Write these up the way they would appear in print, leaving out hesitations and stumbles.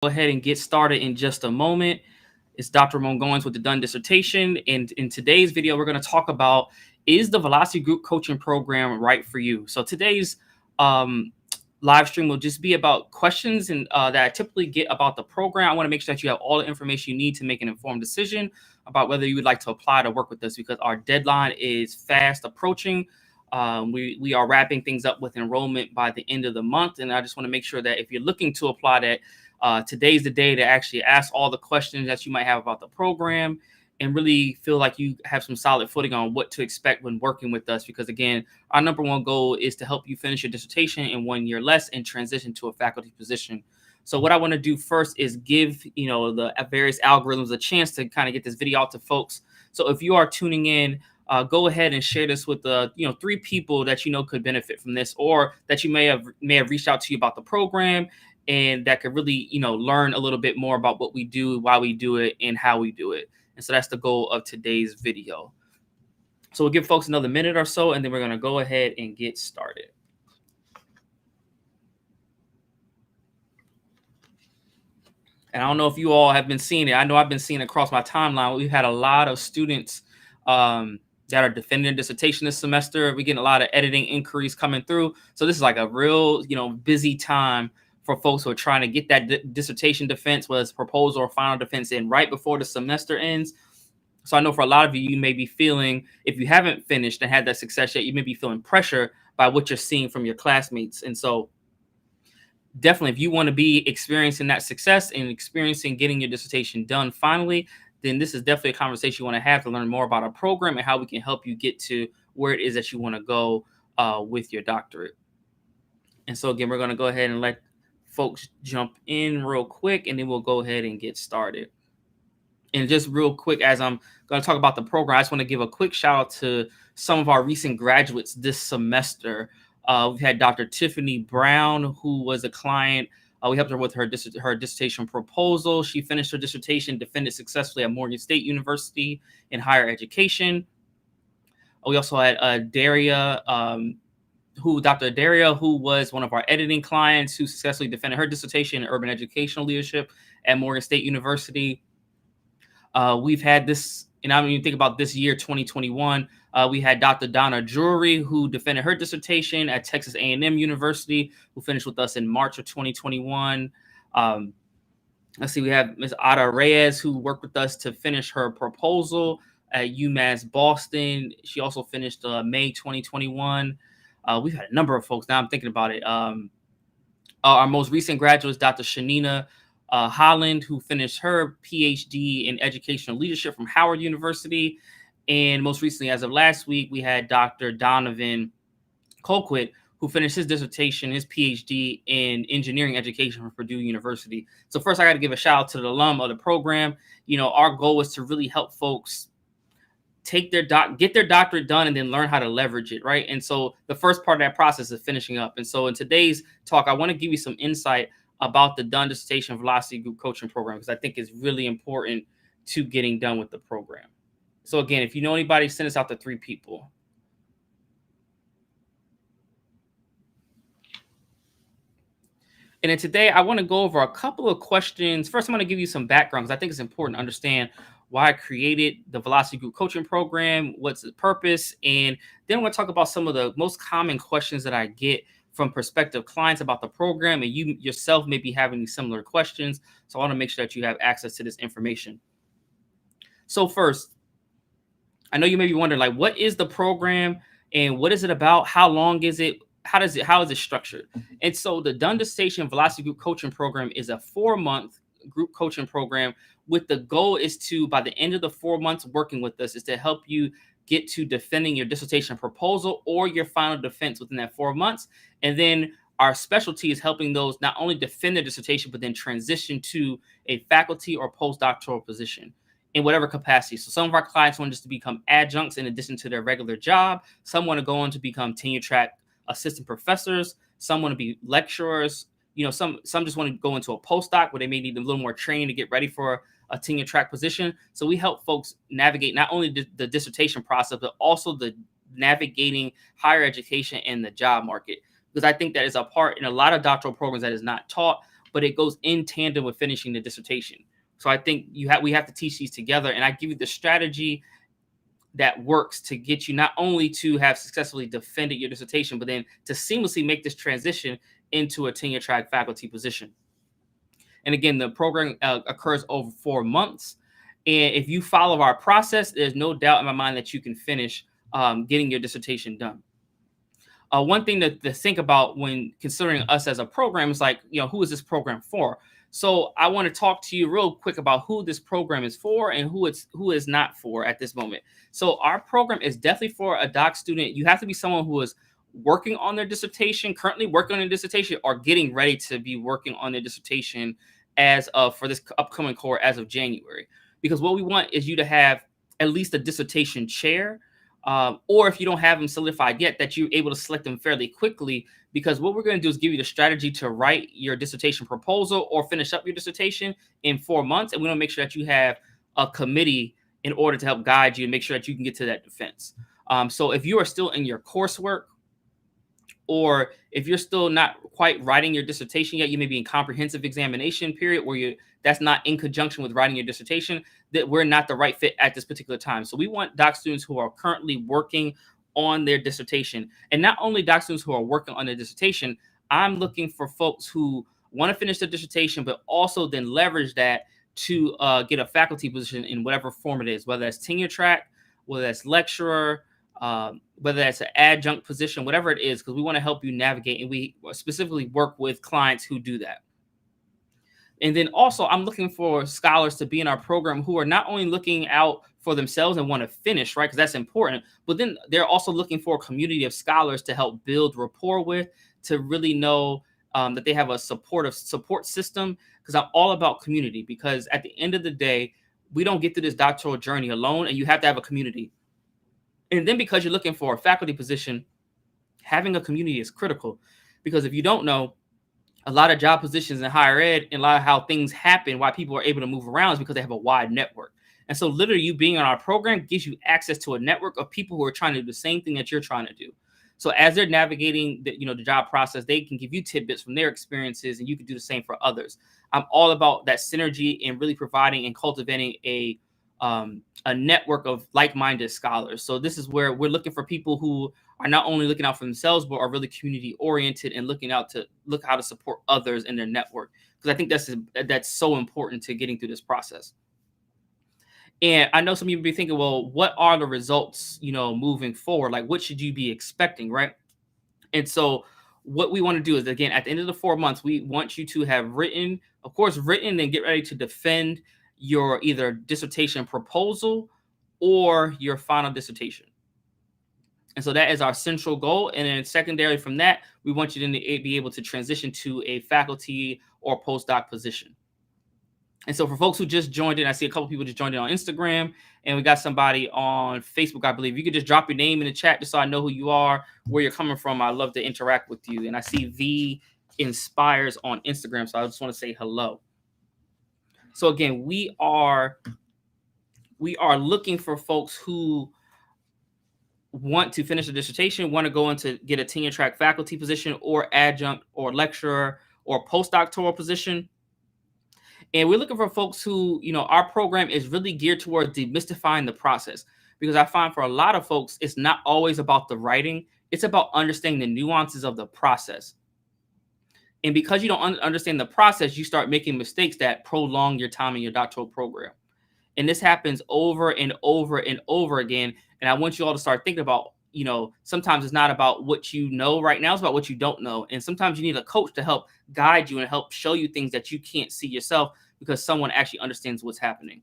Go ahead and get started in just a moment. It's Dr. Ramon Goins with the Done Dissertation. And in today's video, we're going to talk about, is the Velocity Group Coaching Program right for you? So today's live stream will just be about questions and that I typically get about the program. I want to make sure that you have all the information you need to make an informed decision about whether you would like to apply to work with us, because our deadline is fast approaching. We are wrapping things up with enrollment by the end of the month. And I just want to make sure that if you're looking to apply, that today's the day to actually ask all the questions that you might have about the program and really feel like you have some solid footing on what to expect when working with us. Because again, our number one goal is to help you finish your dissertation in 1 year less and transition to a faculty position. So what I want to do first is give the various algorithms a chance to kind of get this video out to folks. So if you are tuning in, go ahead and share this with 3 people that could benefit from this, or that you may have reached out to you about the program and that could really learn a little bit more about what we do, why we do it, and how we do it. And so that's the goal of today's video. So we'll give folks another minute or so, and then we're going to go ahead and get started. And I don't know if you all have been seeing it. I know I've been seeing it across my timeline. We've had a lot of students that are defending their dissertation this semester. We're getting a lot of editing inquiries coming through. So this is like a real, busy time for folks who are trying to get that dissertation defense, whether it's proposal or final defense, in right before the semester ends. So I know for a lot of you, you may be feeling, if you haven't finished and had that success yet, you may be feeling pressure by what you're seeing from your classmates. And so definitely, if you want to be experiencing that success and experiencing getting your dissertation done finally, then this is definitely a conversation you want to have to learn more about our program and how we can help you get to where it is that you want to go with your doctorate. And so again, we're going to go ahead and let folks jump in real quick, and then we'll go ahead and get started. And just real quick, as I'm going to talk about the program, I just want to give a quick shout out to some of our recent graduates this semester. We've had Dr. Tiffany Brown, who was a client. We helped her with her dissertation proposal. She finished her dissertation, defended successfully at Morgan State University in higher education. We also had Daria, Dr. Daria, who was one of our editing clients, who successfully defended her dissertation in urban educational leadership at Morgan State University. We've had this, and I mean, you think about this year, 2021, we had Dr. Donna Drury, who defended her dissertation at Texas A&M University, who finished with us in March of 2021. Let's see, we have Ms. Ada Reyes, who worked with us to finish her proposal at UMass Boston. She also finished May 2021. We've had a number of folks. Now I'm thinking about it. Our most recent graduate is Dr. Shanina Holland, who finished her PhD in educational leadership from Howard University. And most recently, as of last week, we had Dr. Donovan Colquitt, who finished his dissertation, his PhD in engineering education from Purdue University. So first, I got to give a shout out to the alum of the program. Our goal is to really help folks take get their doctorate done and then learn how to leverage it, right? And so the first part of that process is finishing up. And so in today's talk, I want to give you some insight about the Done Dissertation Velocity Group Coaching Program, because I think it's really important to getting done with the program. So again, if you know anybody, send us out to 3 people. And then today, I want to go over a couple of questions. First, I'm going to give you some background, because I think it's important to understand why I created the Velocity Group Coaching Program, what's the purpose, and then I want to talk about some of the most common questions that I get from prospective clients about the program, and you yourself may be having similar questions. So I want to make sure that you have access to this information. So first, I know you may be wondering, like, what is the program and what is it about? How long is it? How is it structured? And so the Done Dissertation Velocity Group Coaching Program is a 4-month group coaching program, with the goal is to, by the end of the 4 months working with us, is to help you get to defending your dissertation proposal or your final defense within that 4 months. And then our specialty is helping those not only defend their dissertation, but then transition to a faculty or postdoctoral position in whatever capacity. So some of our clients want us to become adjuncts in addition to their regular job. Some want to go on to become tenure track assistant professors. Some want to be lecturers. Some just want to go into a postdoc where they may need a little more training to get ready for a tenure track position. So we help folks navigate not only the dissertation process, but also the navigating higher education and the job market. Because I think that is a part in a lot of doctoral programs that is not taught. but it goes in tandem with finishing the dissertation. So I think we have to teach these together, and I give you the strategy that works to get you not only to have successfully defended your dissertation, but then to seamlessly make this transition into a tenure track faculty position. And again, the program occurs over 4 months. And if you follow our process, there's no doubt in my mind that you can finish getting your dissertation done. One thing to think about when considering us as a program is like, who is this program for? So I want to talk to you real quick about who this program is for and who is not for at this moment. So our program is definitely for a doc student. You have to be someone who is working on their dissertation, currently working on their dissertation, or getting ready to be working on their dissertation as of for this upcoming cohort as of January. Because what we want is you to have at least a dissertation chair, or if you don't have them solidified yet, that you're able to select them fairly quickly. Because what we're going to do is give you the strategy to write your dissertation proposal or finish up your dissertation in 4 months. And we want to make sure that you have a committee in order to help guide you and make sure that you can get to that defense. So if you are still in your coursework, or if you're still not quite writing your dissertation yet, you may be in comprehensive examination period where that's not in conjunction with writing your dissertation, that we're not the right fit at this particular time. So we want doc students who are currently working on their dissertation. And not only doc students who are working on their dissertation, I'm looking for folks who want to finish their dissertation, but also then leverage that to get a faculty position in whatever form it is, whether that's tenure track, whether that's lecturer, whether that's an adjunct position, whatever it is, because we want to help you navigate, and we specifically work with clients who do that. And then also, I'm looking for scholars to be in our program who are not only looking out for themselves and want to finish, right, because that's important, but then they're also looking for a community of scholars to help build rapport with, to really know that they have a support system, because I'm all about community, because at the end of the day, we don't get through this doctoral journey alone, and you have to have a community. And then because you're looking for a faculty position, having a community is critical, because if you don't know, a lot of job positions in higher ed and a lot of how things happen, why people are able to move around, is because they have a wide network. And so literally you being on our program gives you access to a network of people who are trying to do the same thing that you're trying to do. So as they're navigating the job process, they can give you tidbits from their experiences, and you can do the same for others. I'm all about that synergy and really providing and cultivating a network of like-minded scholars. So this is where we're looking for people who are not only looking out for themselves, but are really community-oriented and looking out to look how to support others in their network. Because I think that's so important to getting through this process. And I know some of you will be thinking, well, what are the results, moving forward? Like, what should you be expecting, right? And so what we want to do is, again, at the end of the 4 months, we want you to have written and get ready to defend your either dissertation proposal or your final dissertation. And so that is our central goal. And then secondary from that, we want you to be able to transition to a faculty or postdoc position. And so for folks who just joined in, I see a couple people just joined in on Instagram, and we got somebody on Facebook, I believe. You could just drop your name in the chat just so I know who you are, where you're coming from. I love to interact with you. And I see V Inspires on Instagram, so I just want to say hello. So again, we are looking for folks who want to finish a dissertation, want to go into get a tenure track faculty position or adjunct or lecturer or postdoctoral position. And we're looking for folks who, our program is really geared towards demystifying the process, because I find for a lot of folks, it's not always about the writing. It's about understanding the nuances of the process. And because you don't understand the process, you start making mistakes that prolong your time in your doctoral program. And this happens over and over and over again. And I want you all to start thinking about, sometimes it's not about what you know right now, it's about what you don't know. And sometimes you need a coach to help guide you and help show you things that you can't see yourself, because someone actually understands what's happening.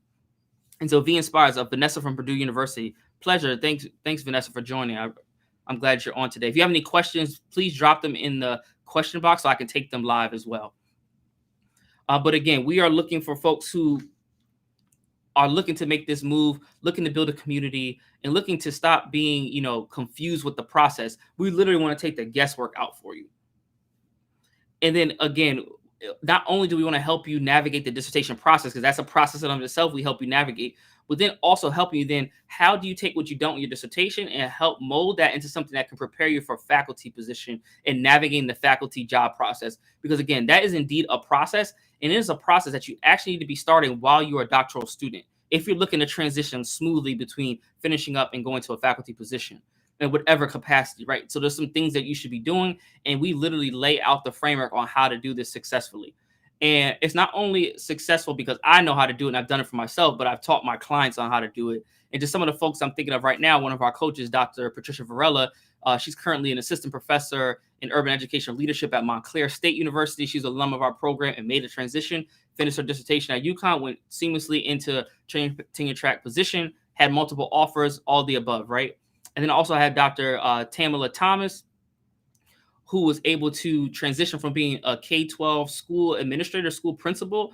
And so V Inspires of Vanessa from Purdue University. Pleasure. Thanks, Vanessa, for joining. I'm glad you're on today. If you have any questions, please drop them in the question box so I can take them live as well. But again, we are looking for folks who are looking to make this move, looking to build a community, and looking to stop being, confused with the process. We literally want to take the guesswork out for you. And then again, not only do we want to help you navigate the dissertation process, because that's a process in of itself, we help you navigate, but then also helping you then how do you take what you don't in your dissertation and help mold that into something that can prepare you for faculty position and navigating the faculty job process. Because again, that is indeed a process, and it is a process that you actually need to be starting while you're a doctoral student if you're looking to transition smoothly between finishing up and going to a faculty position in whatever capacity, right? So there's some things that you should be doing, and we literally lay out the framework on how to do this successfully. And it's not only successful because I know how to do it and I've done it for myself, but I've taught my clients on how to do it. And just some of the folks I'm thinking of right now, one of our coaches, Dr. Patricia Varela, she's currently an assistant professor in urban educational leadership at Montclair State University. She's an alum of our program and made a transition, finished her dissertation at UConn, went seamlessly into tenure track position, had multiple offers, all the above, right? And then also I had Dr. Tamala Thomas, who was able to transition from being a K-12 school administrator, school principal,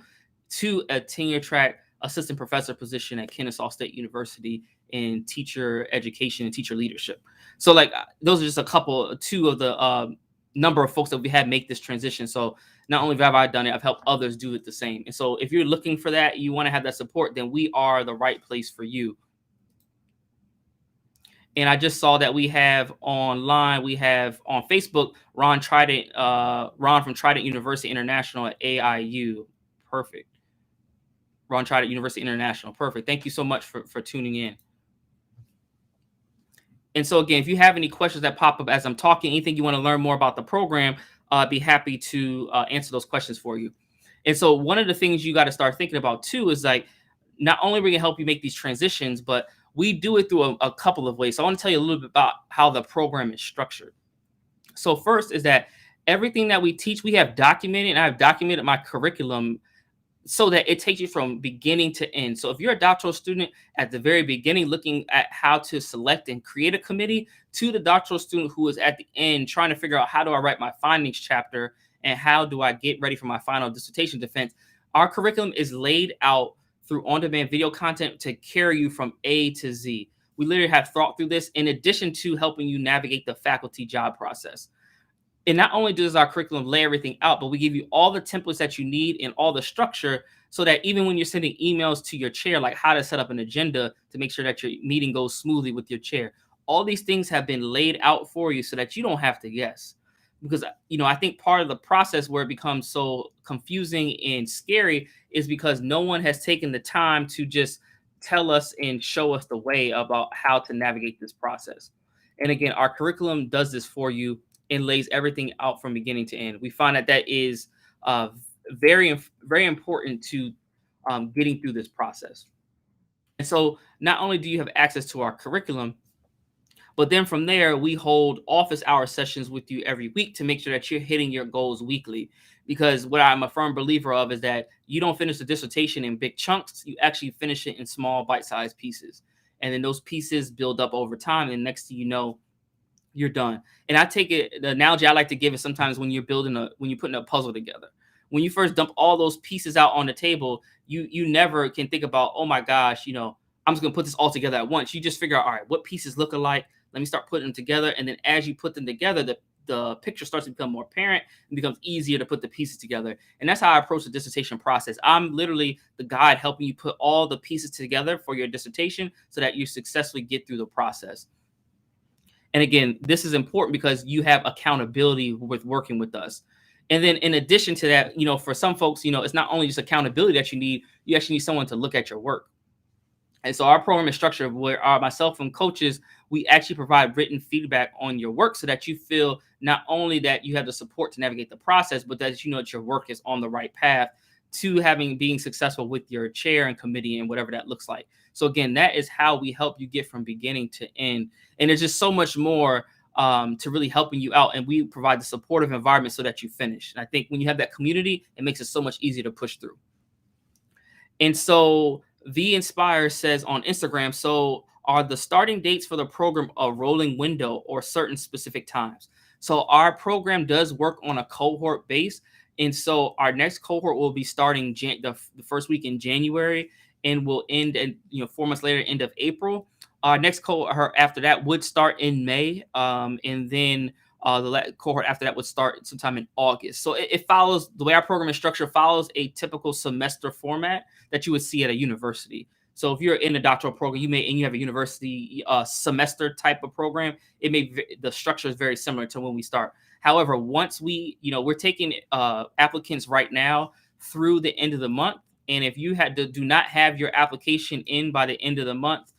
to a tenure track assistant professor position at Kennesaw State University in teacher education and teacher leadership. So like those are just two of the number of folks that we had make this transition. So not only have I done it, I've helped others do it the same. And so if you're looking for that, you want to have that support, then we are the right place for you. And I just saw that we have online, we have on Facebook, Ron from Trident University International at AIU. Perfect. Ron Trident University International. Perfect. Thank you so much for tuning in. And so again, if you have any questions that pop up as I'm talking, anything you want to learn more about the program, I'd be happy to answer those questions for you. And so one of the things you got to start thinking about too is like, not only are we going to help you make these transitions, but we do it through a couple of ways. So I want to tell you a little bit about how the program is structured. So first is that everything that we teach, we have documented, and I've documented my curriculum so that it takes you from beginning to end. So if you're a doctoral student at the very beginning, looking at how to select and create a committee, to the doctoral student who is at the end trying to figure out how do I write my findings chapter and how do I get ready for my final dissertation defense, our curriculum is laid out through on-demand video content to carry you from A to Z. We literally have thought through this in addition to helping you navigate the faculty job process. And not only does our curriculum lay everything out, but we give you all the templates that you need and all the structure so that even when you're sending emails to your chair, like how to set up an agenda to make sure that your meeting goes smoothly with your chair, all these things have been laid out for you so that you don't have to guess. Because, I think part of the process where it becomes so confusing and scary is because no one has taken the time to just tell us and show us the way about how to navigate this process. And again, our curriculum does this for you and lays everything out from beginning to end. We find that is very, very important to getting through this process. And so not only do you have access to our curriculum, but then from there, we hold office hour sessions with you every week to make sure that you're hitting your goals weekly. Because what I'm a firm believer of is that you don't finish the dissertation in big chunks. You actually finish it in small bite-sized pieces. And then those pieces build up over time. And next thing you know, you're done. And I take it, the analogy I like to give is sometimes when you're putting a puzzle together. When you first dump all those pieces out on the table, you never can think about, oh my gosh, I'm just gonna put this all together at once. You just figure out, all right, what pieces look alike? Let me start putting them together. And then as you put them together, the picture starts to become more apparent and becomes easier to put the pieces together. And that's how I approach the dissertation process. I'm literally the guide helping you put all the pieces together for your dissertation so that you successfully get through the process. And again, this is important because you have accountability with working with us. And then in addition to that, for some folks, it's not only just accountability that you actually need someone to look at your work. And so our program is structured where myself and coaches, we actually provide written feedback on your work so that you feel not only that you have the support to navigate the process, but that that your work is on the right path to being successful with your chair and committee and whatever that looks like. So again, that is how we help you get from beginning to end. And there's just so much more to really helping you out. And we provide the supportive environment so that you finish. And I think when you have that community, it makes it so much easier to push through. And so V Inspire says on Instagram, so are the starting dates for the program a rolling window or certain specific times? So our program does work on a cohort base. And so our next cohort will be starting the first week in January and will end 4 months later, end of April. Our next cohort after that would start in May. And then The cohort after that would start sometime in August. So it follows, the way our program is structured follows a typical semester format that you would see at a university. So if you're in a doctoral program, and you have a university semester type of program, the structure is very similar to when we start. However, once we're taking applicants right now through the end of the month. And if you do not have your application in by the end of the month,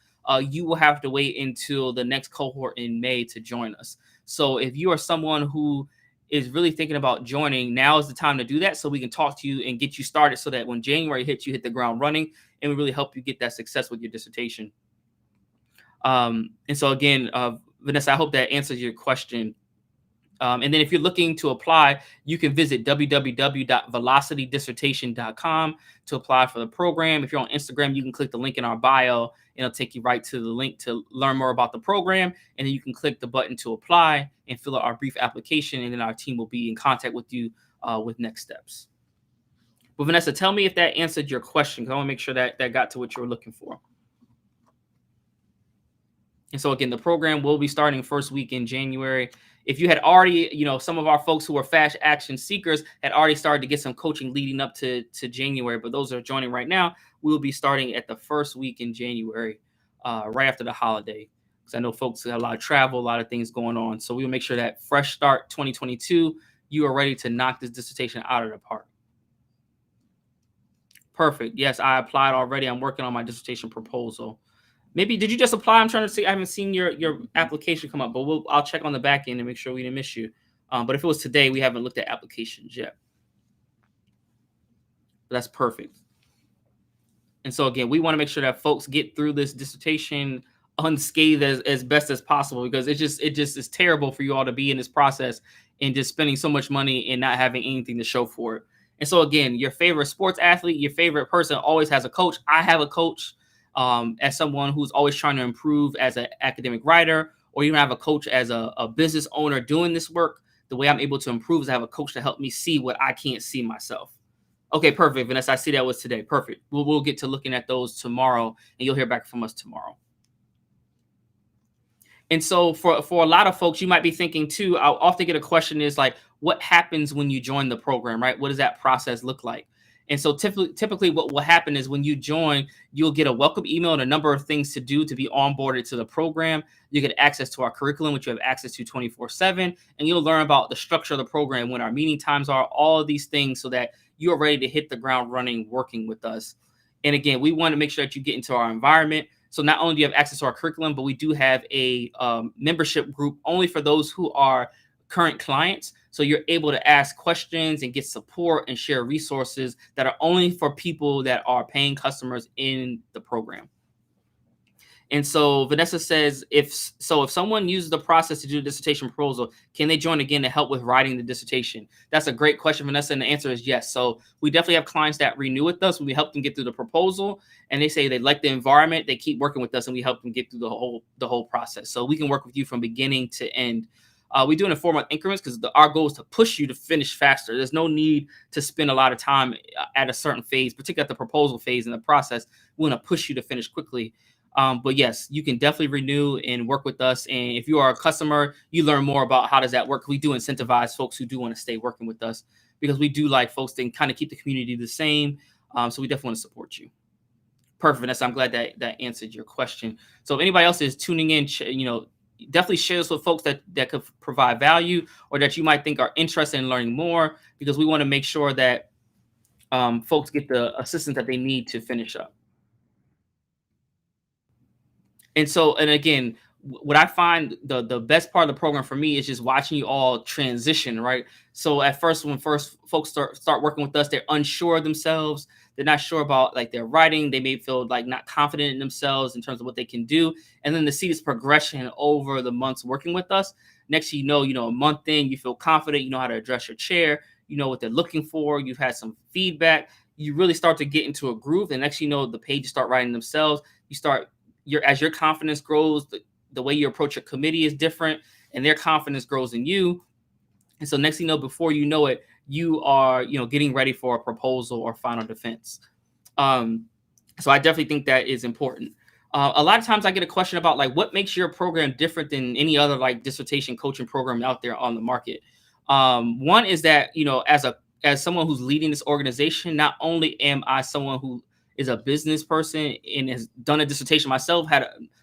you will have to wait until the next cohort in May to join us. So if you are someone who is really thinking about joining, now is the time to do that, so we can talk to you and get you started, so that when January hits, you hit the ground running, and we really help you get that success with your dissertation. And so again, Vanessa, I hope that answers your question. And then if you're looking to apply, you can visit www.velocitydissertation.com to apply for the program. If you're on Instagram, you can click the link in our bio, and it'll take you right to the link to learn more about the program. And then you can click the button to apply and fill out our brief application, and then our team will be in contact with you with next steps. But Vanessa, tell me if that answered your question, because I want to make sure that got to what you were looking for. And so again, the program will be starting first week in January. If you had already, some of our folks who are fast action seekers had already started to get some coaching leading up to January, but those are joining right now, we'll be starting at the first week in January, right after the holiday. Because I know folks have a lot of travel, a lot of things going on. So we'll make sure that fresh start 2022, you are ready to knock this dissertation out of the park. Perfect. Yes, I applied already. I'm working on my dissertation proposal. Maybe, did you just apply? I'm trying to see. I haven't seen your application come up, but I'll check on the back end and make sure we didn't miss you. But if it was today, we haven't looked at applications yet. But that's perfect. And so again, we want to make sure that folks get through this dissertation unscathed as best as possible, because it just is terrible for you all to be in this process and just spending so much money and not having anything to show for it. And so again, your favorite sports athlete, your favorite person always has a coach. I have a coach. As someone who's always trying to improve as an academic writer, or even have a coach as a business owner doing this work, the way I'm able to improve is I have a coach to help me see what I can't see myself. Okay, perfect, Vanessa. I see that was today. Perfect. We'll get to looking at those tomorrow, and you'll hear back from us tomorrow. And so for a lot of folks, you might be thinking too, I'll often get a question is like, what happens when you join the program, right? What does that process look like? And so typically what will happen is when you join, you'll get a welcome email and a number of things to do to be onboarded to the program. You get access to our curriculum, which you have access to 24/7, and you'll learn about the structure of the program, when our meeting times are, all of these things, so that you're ready to hit the ground running working with us. And again, we want to make sure that you get into our environment. So not only do you have access to our curriculum, but we do have a membership group only for those who are current clients. So you're able to ask questions and get support and share resources that are only for people that are paying customers in the program. And so Vanessa says, if someone uses the process to do a dissertation proposal, can they join again to help with writing the dissertation? That's a great question, Vanessa, and the answer is yes. So we definitely have clients that renew with us when we help them get through the proposal, and they say they like the environment, they keep working with us, and we help them get through the whole process. So we can work with you from beginning to end. We do it in 4-month increments, because our goal is to push you to finish faster. There's no need to spend a lot of time at a certain phase, particularly at the proposal phase in the process. We want to push you to finish quickly. But yes, you can definitely renew and work with us. And if you are a customer, you learn more about how does that work. We do incentivize folks who do want to stay working with us, because we do like folks to kind of keep the community the same. So we definitely want to support you. Perfect, Vanessa. I'm glad that answered your question. So if anybody else is tuning in, definitely share this with folks that could provide value, or that you might think are interested in learning more, because we want to make sure that folks get the assistance that they need to finish up. And again, what I find the best part of the program for me is just watching you all transition, right? So at first, when folks start working with us, they're unsure of themselves. They're not sure about like their writing. They may feel like not confident in themselves in terms of what they can do. And then to see this progression over the months working with us, next thing you know, a month in, you feel confident, you know how to address your chair, you know what they're looking for, you've had some feedback, you really start to get into a groove. And next thing you know, the pages start writing themselves. As your confidence grows, the way you approach your committee is different, and their confidence grows in you. And so next thing you know, before you know it, you are, getting ready for a proposal or final defense. So I definitely think that is important. A lot of times I get a question about like what makes your program different than any other like dissertation coaching program out there on the market. One is that, as someone who's leading this organization, not only am I someone who is a business person and has done a dissertation myself,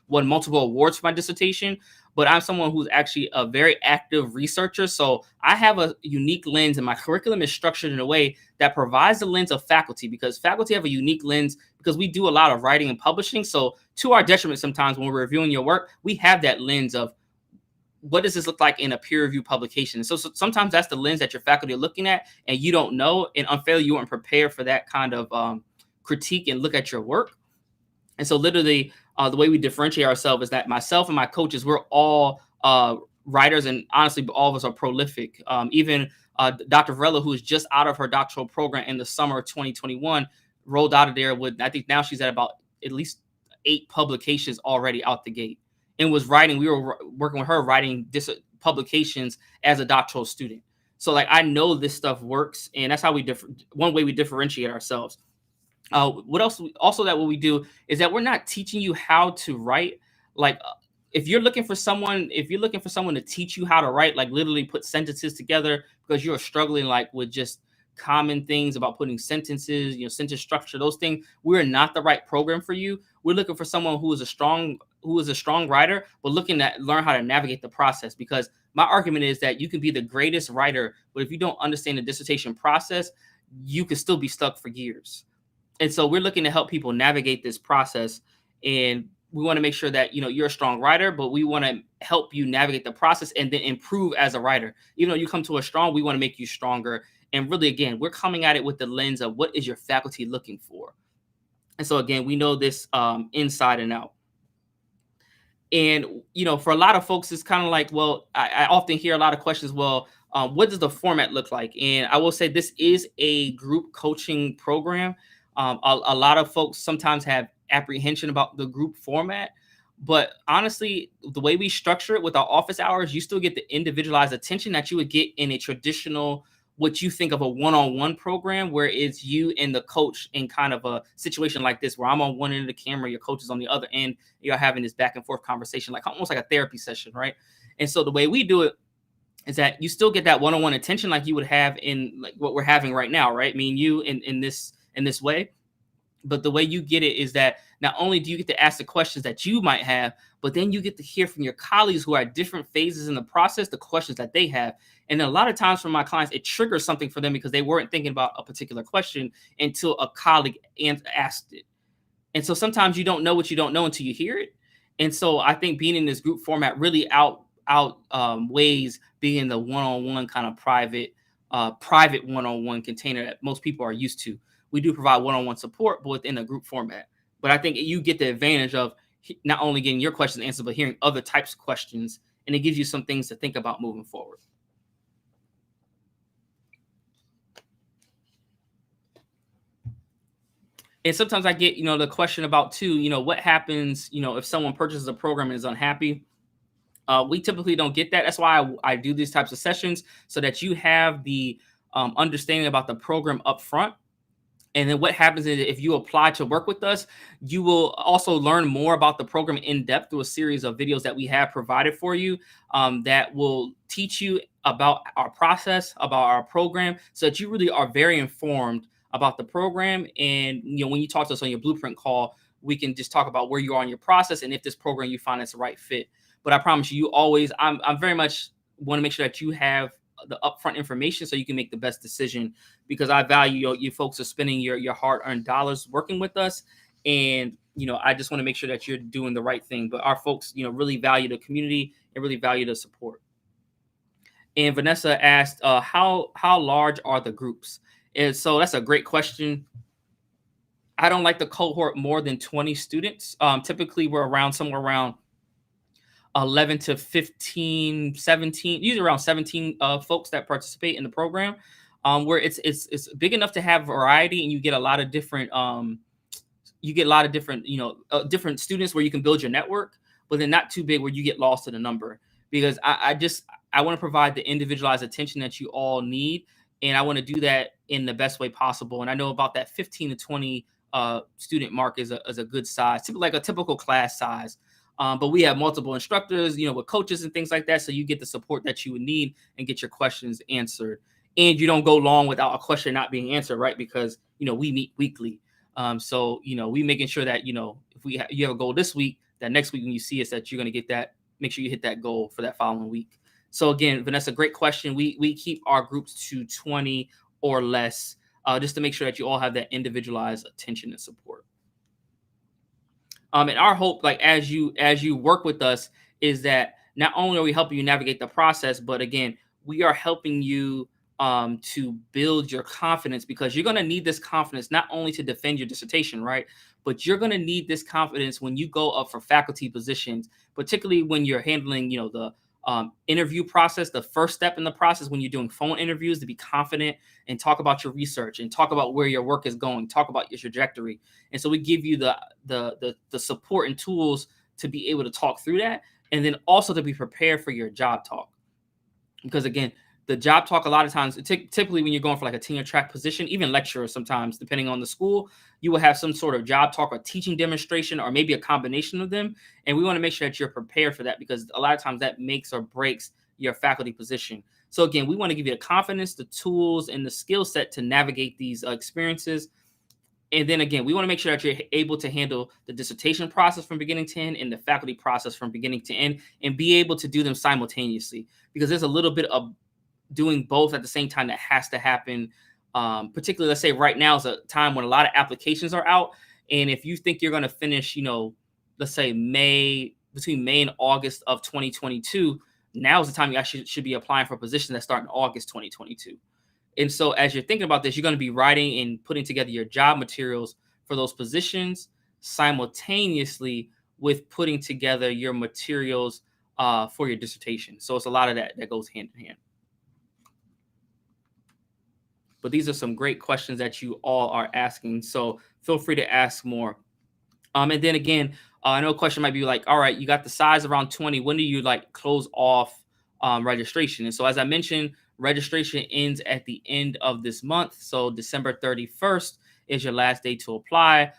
won multiple awards for my dissertation, but I'm someone who's actually a very active researcher. So I have a unique lens, and my curriculum is structured in a way that provides the lens of faculty, because faculty have a unique lens because we do a lot of writing and publishing. So to our detriment, sometimes when we're reviewing your work, we have that lens of what does this look like in a peer review publication. So sometimes that's the lens that your faculty are looking at, and you don't know, and unfairly you weren't prepared for that kind of critique and look at your work. And so literally the way we differentiate ourselves is that myself and my coaches, we're all writers, and honestly, all of us are prolific. Even Dr. Varela, who is just out of her doctoral program in the summer of 2021, rolled out of there with, I think now she's at about at least 8 publications already out the gate, and was writing. We were working with her writing publications as a doctoral student. So like I know this stuff works, and that's how one way we differentiate ourselves. What else? Also, that what we do is that we're not teaching you how to write. Like, if you're looking for someone to teach you how to write, like literally put sentences together because you're struggling like with just common things about putting sentences, sentence structure, those things, we're not the right program for you. We're looking for someone who is a strong writer, but looking to learn how to navigate the process. Because my argument is that you can be the greatest writer, but if you don't understand the dissertation process, you could still be stuck for years. And so we're looking to help people navigate this process, and we want to make sure that you're a strong writer, but we want to help you navigate the process and then improve as a writer. Even though you come to us strong, we want to make you stronger. And really, again, we're coming at it with the lens of what is your faculty looking for. And so again, we know this inside and out. And for a lot of folks, it's kind of like, well, I often hear a lot of questions. Well, what does the format look like? And I will say this is a group coaching program. A lot of folks sometimes have apprehension about the group format, but honestly, the way we structure it with our office hours, you still get the individualized attention that you would get in a traditional, what you think of a one-on-one program, where it's you and the coach in kind of a situation like this, where I'm on one end of the camera, your coach is on the other end, you're having this back and forth conversation, like almost like a therapy session, right? And so the way we do it is that you still get that one-on-one attention like you would have in like what we're having right now, right? Me and you in this way. But the way you get it is that not only do you get to ask the questions that you might have, but then you get to hear from your colleagues who are at different phases in the process, the questions that they have. And a lot of times for my clients, it triggers something for them because they weren't thinking about a particular question until a colleague asked it. And so sometimes you don't know what you don't know until you hear it. And so I think being in this group format really outweighs being the one-on-one kind of private one-on-one container that most people are used to. We do provide one-on-one support, but within a group format. But I think you get the advantage of not only getting your questions answered, but hearing other types of questions, and it gives you some things to think about moving forward. And sometimes I get, the question about too, what happens, if someone purchases a program and is unhappy. We typically don't get that. That's why I do these types of sessions, so that you have the understanding about the program up front. And then what happens is if you apply to work with us, you will also learn more about the program in depth through a series of videos that we have provided for you that will teach you about our process, about our program, so that you really are very informed about the program. And when you talk to us on your blueprint call, we can just talk about where you are in your process and if this program you find is the right fit. But I promise you, I'm very much want to make sure that you have the upfront information so you can make the best decision, because I value you folks are spending your hard-earned dollars working with us. And I just want to make sure that you're doing the right thing. But our folks really value the community and really value the support. And Vanessa asked how large are the groups? And so that's a great question. I don't like the cohort more than 20 students. Typically we're somewhere around 11 to 15, 17, usually around 17 folks that participate in the program, where it's big enough to have variety, and you get a lot of different different students where you can build your network, but then not too big where you get lost in a number. Because I want to provide the individualized attention that you all need, and I want to do that in the best way possible. And I know about that 15 to 20 student mark is a good size, like a typical class size. But we have multiple instructors, with coaches and things like that, so you get the support that you would need and get your questions answered. And you don't go long without a question not being answered, right? Because we meet weekly. So we making sure that if you have a goal this week, that next week when you see us, that you're going to get that. Make sure you hit that goal for that following week. So again, Vanessa, great question. We keep our groups to 20 or less, just to make sure that you all have that individualized attention and support. And our hope, like as you work with us, is that not only are we helping you navigate the process, but again, we are helping you to build your confidence, because you're going to need this confidence not only to defend your dissertation, right? But you're going to need this confidence when you go up for faculty positions, particularly when you're handling, the interview process, the first step in the process when you're doing phone interviews, to be confident and talk about your research and talk about where your work is going, talk about your trajectory. And so we give you the support and tools to be able to talk through that, and then also to be prepared for your job talk. Because again, the job talk, a lot of times, typically when you're going for like a tenure track position, even lecturer, sometimes depending on the school, you will have some sort of job talk or teaching demonstration, or maybe a combination of them. And we want to make sure that you're prepared for that, because a lot of times that makes or breaks your faculty position. So again, we want to give you the confidence, the tools, and the skill set to navigate these experiences. And then again, we want to make sure that you're able to handle the dissertation process from beginning to end and the faculty process from beginning to end, and be able to do them simultaneously, because there's a little bit of doing both at the same time that has to happen. Particularly, let's say right now is a time when a lot of applications are out. And if you think you're going to finish, let's say between May and August of 2022, now is the time you actually should be applying for positions that start in August 2022. And so as you're thinking about this, you're going to be writing and putting together your job materials for those positions simultaneously with putting together your materials for your dissertation. So it's a lot of that goes hand in hand. But these are some great questions that you all are asking, so feel free to ask more. And then again, I know a question might be like, all right, you got the size around 20. When do you close off registration? And so as I mentioned, registration ends at the end of this month. So December 31st is your last day to apply.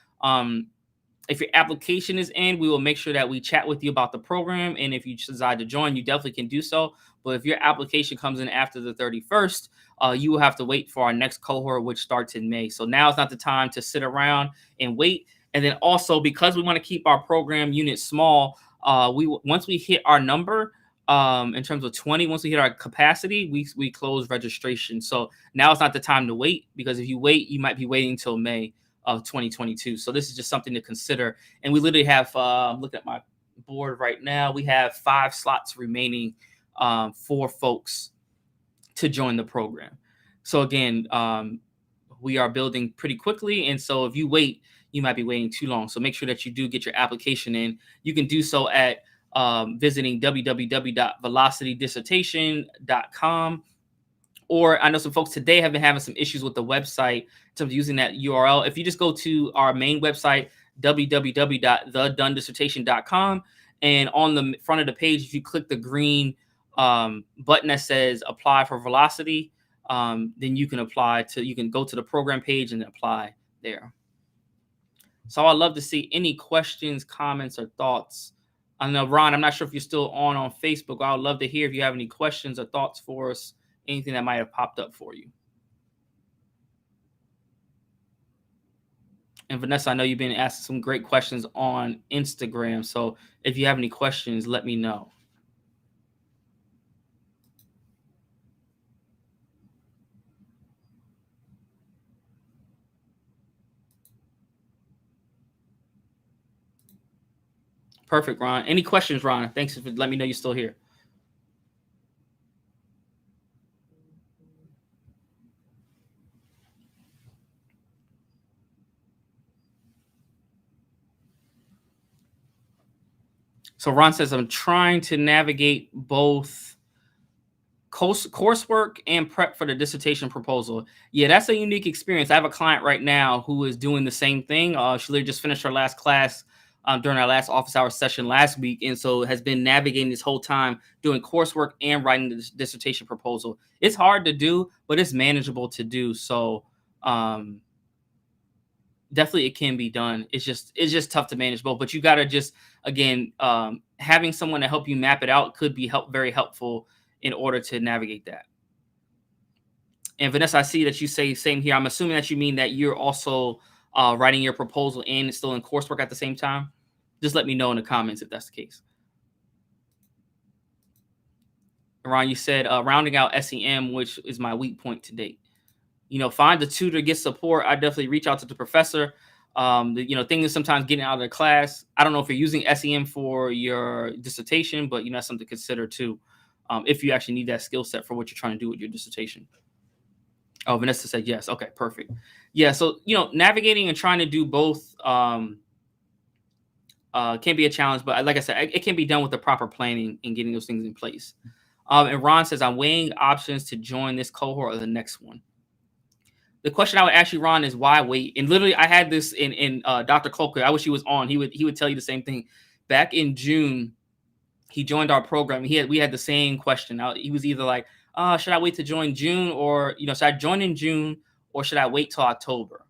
If your application is in, we will make sure that we chat with you about the program. And if you decide to join, you definitely can do so. But if your application comes in after the 31st, you will have to wait for our next cohort, which starts in May. So now is not the time to sit around and wait. And then also, because we want to keep our program unit small, once we hit our number, in terms of 20, once we hit our capacity, we close registration. So now it's not the time to wait, because if you wait, you might be waiting until May of 2022. So this is just something to consider. And we literally have, look at my board right now, we have 5 slots remaining for folks to join the program. So again, we are building pretty quickly. And so if you wait, you might be waiting too long. So make sure that you do get your application in. You can do so at visiting www.velocitydissertation.com. Or I know some folks today have been having some issues with the website in terms of using that URL. If you just go to our main website, www.thedonedissertation.com, and on the front of the page, if you click the green button that says apply for Velocity, then you can go to the program page and apply there. So I'd love to see any questions, comments, or thoughts. I know, Ron, I'm not sure if you're still on Facebook. I would love to hear if you have any questions or thoughts for us, anything that might have popped up for you. And Vanessa, I know you've been asking some great questions on Instagram. So if you have any questions, let me know. Perfect, Ron. Any questions, Ron? Thanks for letting me know you're still here. So Ron says, I'm trying to navigate both coursework and prep for the dissertation proposal. Yeah, that's a unique experience. I have a client right now who is doing the same thing. She literally just finished her last class during our last office hour session last week, and so has been navigating this whole time doing coursework and writing the dissertation proposal. It's hard to do, but it's manageable to do. So definitely it can be done. It's just tough to manage both. But you gotta just again, having someone to help you map it out could be very helpful in order to navigate that. And Vanessa, I see that you say same here. I'm assuming that you mean that you're also writing your proposal and still in coursework at the same time. Just let me know in the comments if that's the case. Ron, you said rounding out SEM, which is my weak point to date. Find the tutor, get support. I definitely reach out to the professor. The thing is sometimes getting out of the class. I don't know if you're using SEM for your dissertation, but that's something to consider too. If you actually need that skill set for what you're trying to do with your dissertation. Oh, Vanessa said yes. Okay, perfect. Yeah, so navigating and trying to do both can be a challenge, but like I said, it can be done with the proper planning and getting those things in place. And Ron says, I'm weighing options to join this cohort or the next one. The question I would ask you, Ron, is why wait? And literally, I had this in Dr. Colker. I wish he was on. He would tell you the same thing. Back in June, he joined our program. We had the same question. He was either like, should I wait to join June, or should I join in June, or should I wait till October?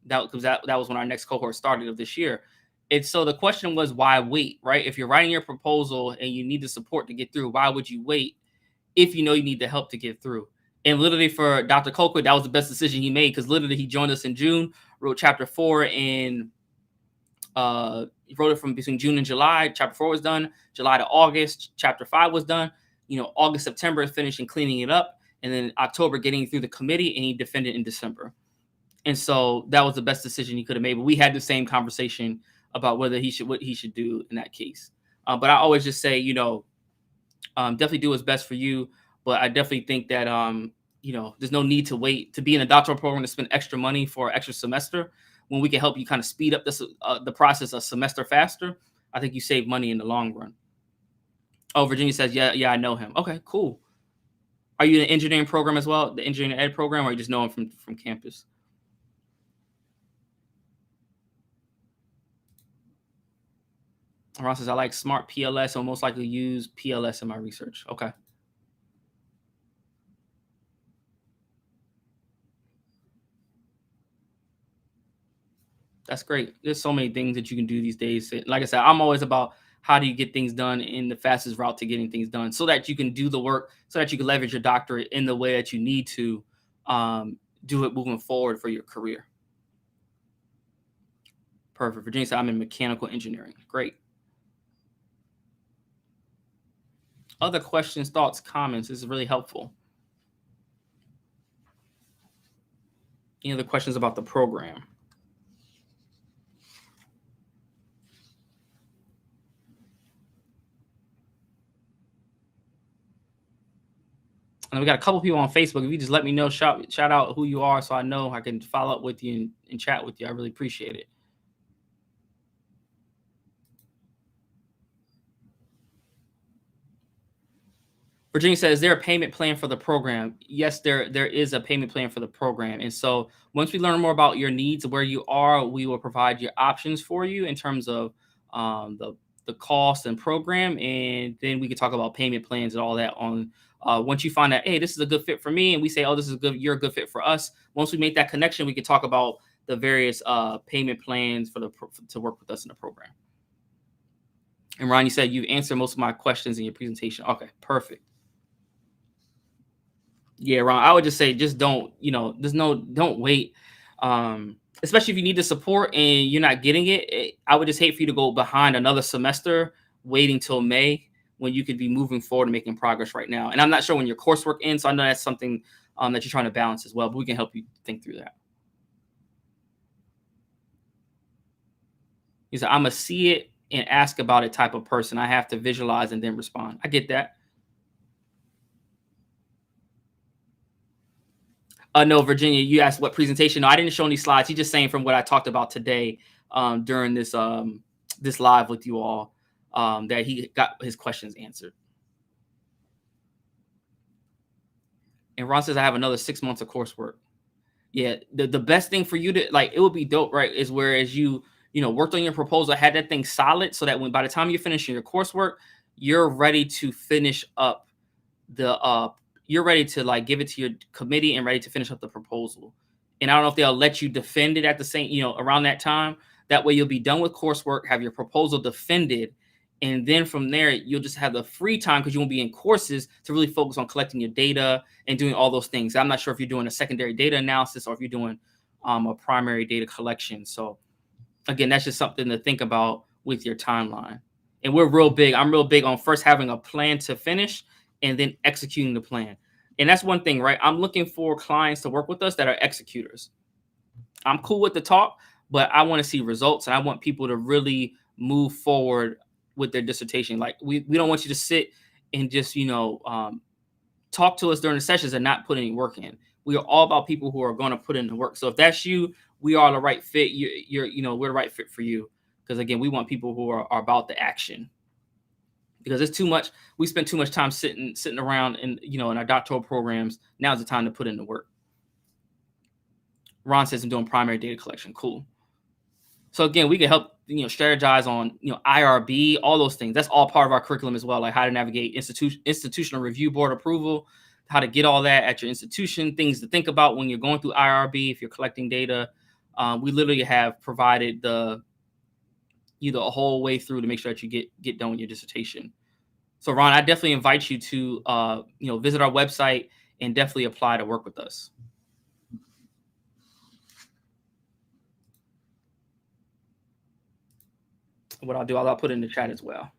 That was when our next cohort started of this year. And so the question was, why wait, right? If you're writing your proposal and you need the support to get through, why would you wait if you know you need the help to get through? And literally for Dr. Colquitt, that was the best decision he made, because literally he joined us in June, wrote chapter 4 in he wrote it from between June and July. Chapter 4 was done. July to August, chapter 5 was done. August, September, finishing cleaning it up. And then October, getting through the committee, and he defended in December. And so that was the best decision he could have made. But we had the same conversation about what he should do in that case. But I always just say, definitely do what's best for you. But I definitely think that, there's no need to wait to be in a doctoral program to spend extra money for an extra semester when we can help you kind of speed up the process a semester faster. I think you save money in the long run. Oh, Virginia says, yeah, I know him. Okay, cool. Are you in the engineering program as well, the engineering ed program, or you just know him from campus? Ross says, I like smart PLS. I'll most likely use PLS in my research. Okay. That's great. There's so many things that you can do these days. Like I said, I'm always about how do you get things done in the fastest route to getting things done, so that you can do the work, so that you can leverage your doctorate in the way that you need to do it moving forward for your career. Perfect. Virginia said, I'm in mechanical engineering. Great. Other questions, thoughts, comments? This is really helpful. Any other questions about the program? And we got a couple people on Facebook. If you just let me know, shout out who you are, so I know I can follow up with you and chat with you. I really appreciate it. Virginia says, is there a payment plan for the program? Yes, there is a payment plan for the program. And so once we learn more about your needs, where you are, we will provide your options for you in terms of the cost and program. And then we can talk about payment plans and all that on once you find out, hey, this is a good fit for me. And we say, oh, this is good. You're a good fit for us. Once we make that connection, we can talk about the various payment plans to work with us in the program. And Ron, you said you've answered most of my questions in your presentation. Okay, perfect. Yeah, Ron, I would just say just don't wait. Especially if you need the support and you're not getting it. I would just hate for you to go behind another semester waiting till May when you could be moving forward and making progress right now. And I'm not sure when your coursework ends, so I know that's something that you're trying to balance as well, but we can help you think through that. He said, I'm a see it and ask about it type of person. I have to visualize and then respond. I get that. No, Virginia, you asked what presentation. No, I didn't show any slides. He's just saying from what I talked about today during this live with you all that he got his questions answered. And Ron says, I have another 6 months of coursework. Yeah, the best thing for you to it would be dope, right? Is whereas you worked on your proposal, had that thing solid, so that by the time you're finishing your coursework, you're ready to finish up you're ready to give it to your committee and ready to finish up the proposal. And I don't know if they'll let you defend it at the same, around that time. That way you'll be done with coursework, have your proposal defended, and then from there you'll just have the free time because you won't be in courses to really focus on collecting your data and doing all those things. I'm not sure if you're doing a secondary data analysis or if you're doing a primary data collection. So again, that's just something to think about with your timeline. And I'm real big on first having a plan to finish and then executing the plan. And that's one thing, right? I'm looking for clients to work with us that are executors. I'm cool with the talk, but I want to see results and I want people to really move forward with their dissertation. Like we don't want you to sit and just, talk to us during the sessions and not put any work in. We are all about people who are going to put in the work. So if that's you, we are the right fit. We're the right fit for you. Because again, we want people who are about the action. Because it's too much. We spend too much time sitting around in our doctoral programs. Now's the time to put in the work. Ron says I'm doing primary data collection. Cool. So again, we can help strategize on IRB, all those things. That's all part of our curriculum as well, like how to navigate institutional review board approval, how to get all that at your institution, things to think about when you're going through IRB if you're collecting data. We literally have provided the whole way through to make sure that you get done with your dissertation. So Ron, I definitely invite you to visit our website and definitely apply to work with us. What I'll do, I'll put it in the chat as well.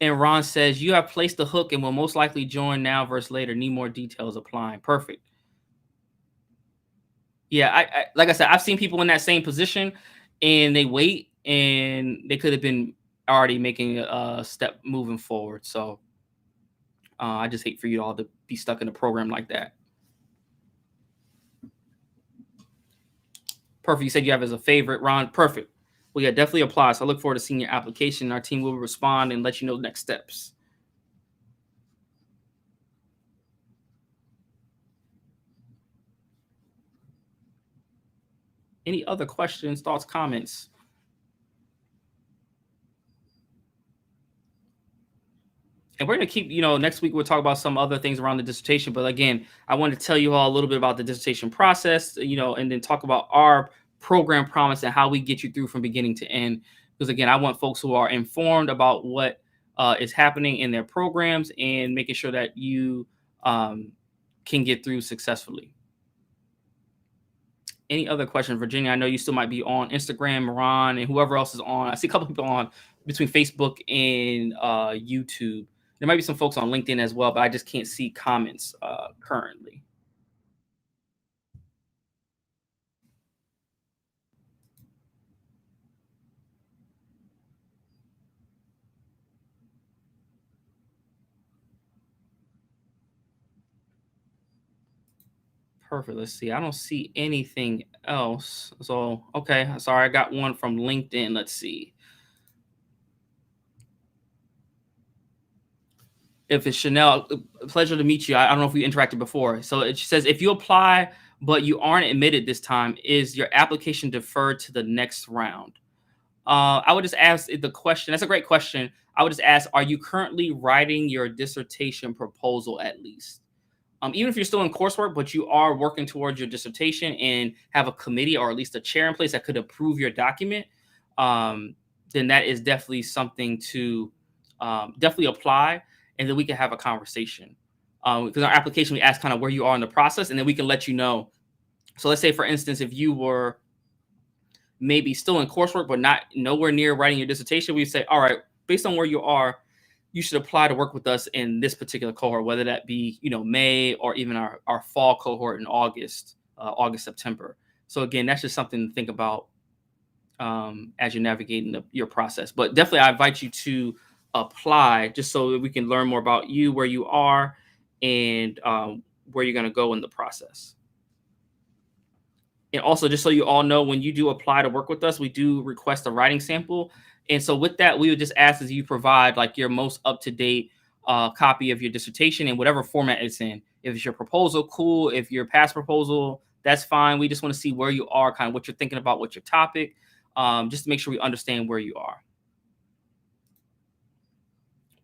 And Ron says, you have placed the hook and will most likely join now versus later. Need more details applying. Perfect. Yeah, I like I said, I've seen people in that same position and they wait and they could have been already making a step moving forward. So I just hate for you all to be stuck in a program like that. Perfect. You said you have as a favorite, Ron. Perfect. Well, yeah, definitely apply. So I look forward to seeing your application. Our team will respond and let you know the next steps. Any other questions, thoughts, comments? And we're going to keep, next week we'll talk about some other things around the dissertation. But again, I want to tell you all a little bit about the dissertation process, and then talk about our program promise and how we get you through from beginning to end. Because again, I want folks who are informed about what is happening in their programs and making sure that you can get through successfully. Any other questions, Virginia? I know you still might be on Instagram, Ron, and whoever else is on. I see a couple people on between Facebook and YouTube. There might be some folks on LinkedIn as well, but I just can't see comments currently. Perfect. Let's see. I don't see anything else. So, okay. Sorry, I got one from LinkedIn. Let's see. If it's Chanel, pleasure to meet you. I don't know if we interacted before. So it says, if you apply, but you aren't admitted this time, is your application deferred to the next round? I would just ask the question. That's a great question. I would just ask, are you currently writing your dissertation proposal at least? Even if you're still in coursework, but you are working towards your dissertation and have a committee or at least a chair in place that could approve your document, then that is definitely something to definitely apply, and then we can have a conversation. Because our application, we ask kind of where you are in the process, and then we can let you know. So let's say, for instance, if you were maybe still in coursework, but nowhere near writing your dissertation, we say, all right, based on where you are, you should apply to work with us in this particular cohort, whether that be, May or even our fall cohort in August, September. So again, that's just something to think about as you're navigating your process. But definitely, I invite you to apply just so that we can learn more about you, where you are, and where you're going to go in the process. And also, just so you all know, when you do apply to work with us, we do request a writing sample. And so with that, we would just ask that you provide like your most up-to-date copy of your dissertation in whatever format it's in. If it's your proposal, cool. If your past proposal, that's fine. We just want to see where you are, kind of what you're thinking about, what's your topic. just to make sure we understand where you are.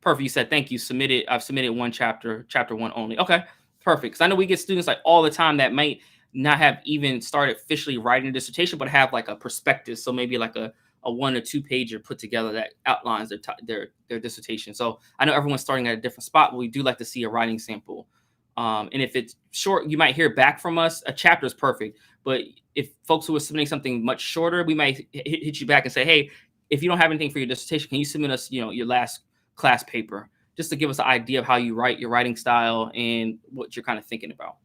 Perfect. You said thank you. Submitted. I've submitted one chapter, chapter one only. Okay, perfect. Because I know we get students like all the time that might not have even started officially writing a dissertation, but have like a perspective. So maybe like a 1 or 2 pager put together that outlines their dissertation. So I know everyone's starting at a different spot, but we do like to see a writing sample. And if it's short, you might hear back from us. A chapter is perfect, but if folks who are submitting something much shorter, we might hit you back and say, hey, if you don't have anything for your dissertation, can you submit us, your last class paper, just to give us an idea of how you write, your writing style, and what you're kind of thinking about.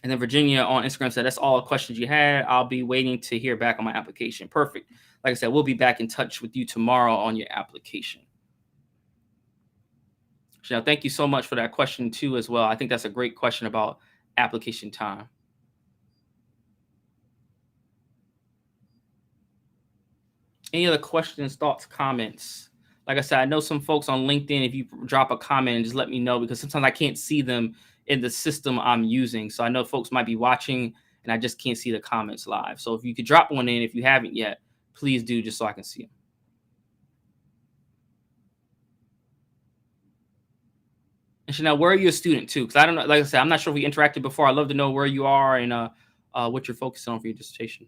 And then Virginia on Instagram said, that's all the questions you had. I'll be waiting to hear back on my application. Perfect. Like I said, we'll be back in touch with you tomorrow on your application. Chanel, thank you so much for that question too as well. I think that's a great question about application time. Any other questions, thoughts, comments? Like I said, I know some folks on LinkedIn, if you drop a comment and just let me know, because sometimes I can't see them in the system I'm using. So I know folks might be watching and I just can't see the comments live. So if you could drop one in, if you haven't yet, please do, just so I can see them. And Chanel, where are you a student too? Because I don't know, like I said, I'm not sure if we interacted before. I'd love to know where you are and what you're focusing on for your dissertation.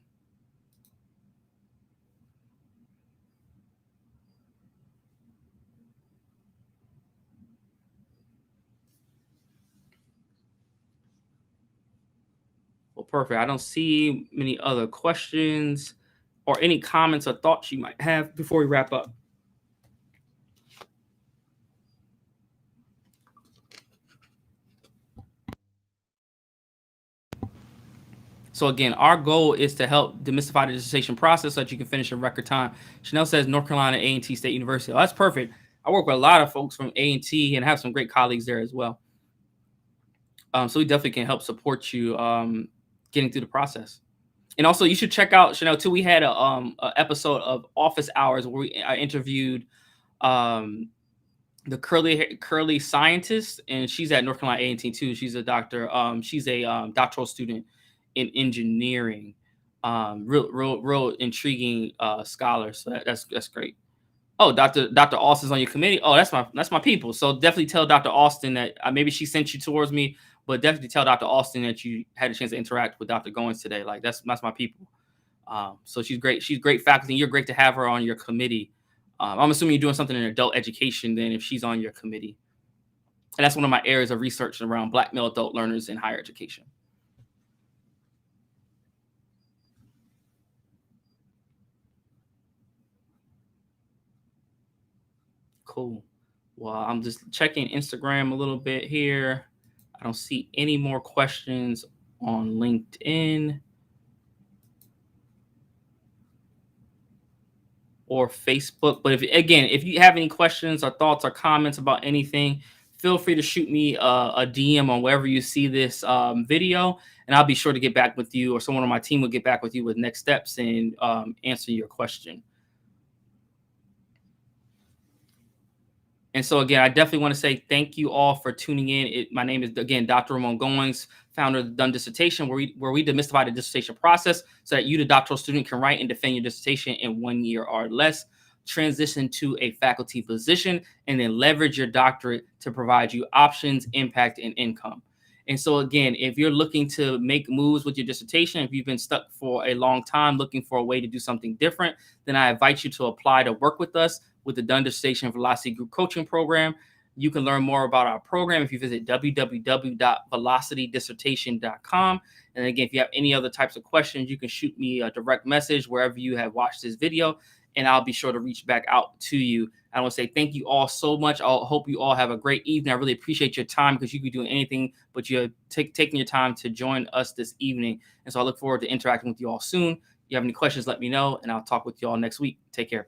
Well, perfect. I don't see many other questions or any comments or thoughts you might have before we wrap up. So again, our goal is to help demystify the dissertation process so that you can finish in record time. Chanel says North Carolina A&T State University. Oh, that's perfect. I work with a lot of folks from A&T and have some great colleagues there as well. So we definitely can help support you getting through the process. And also, you should check out Chanel too. We had a episode of Office Hours where I interviewed the curly scientist, and she's at North Carolina A&T too. She's a doctor. She's a doctoral student in engineering. Real intriguing scholar. So that's great. Oh, Dr. Austin's on your committee. Oh, that's my people. So definitely tell Dr. Austin that maybe she sent you towards me, but definitely tell Dr. Austin that you had a chance to interact with Dr. Goins today. Like that's my people. So she's great. She's great faculty. And you're great to have her on your committee. I'm assuming you're doing something in adult education then if she's on your committee. And that's one of my areas of research around Black male adult learners in higher education. Cool. Well, I'm just checking Instagram a little bit here. I don't see any more questions on LinkedIn or Facebook. But if you have any questions or thoughts or comments about anything, feel free to shoot me a DM on wherever you see this video, and I'll be sure to get back with you, or someone on my team will get back with you with next steps and answer your question. And so again, I definitely want to say thank you all for tuning in. My name is again Dr. Ramon Goings, founder of the Done Dissertation, where we demystify the dissertation process so that you, the doctoral student, can write and defend your dissertation in 1 year or less, transition to a faculty position, and then leverage your doctorate to provide you options, impact, and income. And so again, if you're looking to make moves with your dissertation, if you've been stuck for a long time looking for a way to do something different, then I invite you to apply to work with us with the Done Dissertation Velocity Group Coaching Program. You can learn more about our program if you visit www.velocitydissertation.com. And again, if you have any other types of questions, you can shoot me a direct message wherever you have watched this video, and I'll be sure to reach back out to you. I want to say thank you all so much. I hope you all have a great evening. I really appreciate your time, because you could be doing anything, but you're taking your time to join us this evening. And so I look forward to interacting with you all soon. If you have any questions, let me know, and I'll talk with you all next week. Take care.